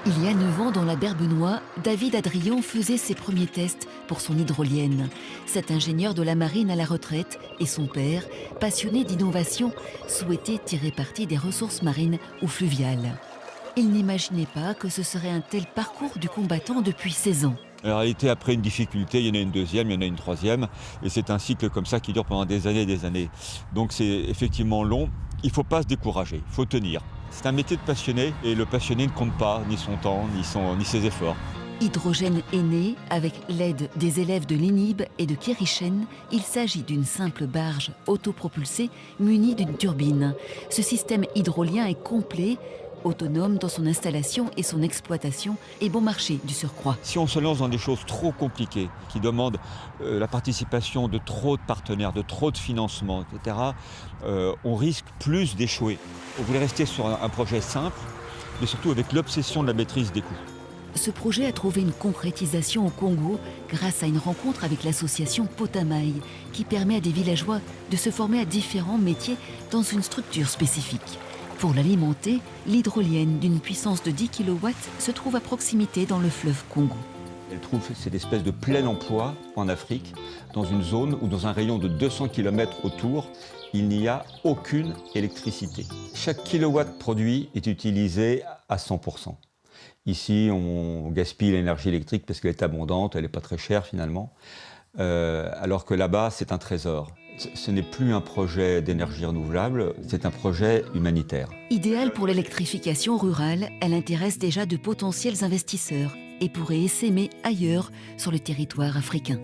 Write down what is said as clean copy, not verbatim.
Il y a 9 ans, dans la Berbenois, David Adrian faisait ses premiers tests pour son hydrolienne. Cet ingénieur de la marine à la retraite et son père, passionné d'innovation, souhaitaient tirer parti des ressources marines ou fluviales. Ils n'imaginaient pas que ce serait un tel parcours du combattant depuis 16 ans. En réalité, après une difficulté, il y en a une deuxième, il y en a une troisième, et c'est un cycle comme ça qui dure pendant des années et des années. Donc c'est effectivement long, il ne faut pas se décourager, il faut tenir. C'est un métier de passionné, et le passionné ne compte pas ni son temps, ni ses efforts. Hydrogène est né avec l'aide des élèves de l'ENIB et de Kérichen. Il s'agit d'une simple barge autopropulsée munie d'une turbine. Ce système hydrolien est complet, autonome dans son installation et son exploitation et bon marché du surcroît. Si on se lance dans des choses trop compliquées, qui demandent la participation de trop de partenaires, de trop de financement, etc., on risque plus d'échouer. On voulait rester sur un projet simple, mais surtout avec l'obsession de la maîtrise des coûts. Ce projet a trouvé une concrétisation au Congo grâce à une rencontre avec l'association Potamaï, qui permet à des villageois de se former à différents métiers dans une structure spécifique. Pour l'alimenter, l'hydrolienne d'une puissance de 10 kW se trouve à proximité dans le fleuve Congo. Elle trouve cette espèce de plein emploi en Afrique, dans une zone où dans un rayon de 200 km autour, il n'y a aucune électricité. Chaque kilowatt produit est utilisé à 100%. Ici, on gaspille l'énergie électrique parce qu'elle est abondante, elle n'est pas très chère finalement, alors que là-bas, c'est un trésor. Ce n'est plus un projet d'énergie renouvelable, c'est un projet humanitaire. Idéale pour l'électrification rurale, elle intéresse déjà de potentiels investisseurs et pourrait essaimer ailleurs sur le territoire africain.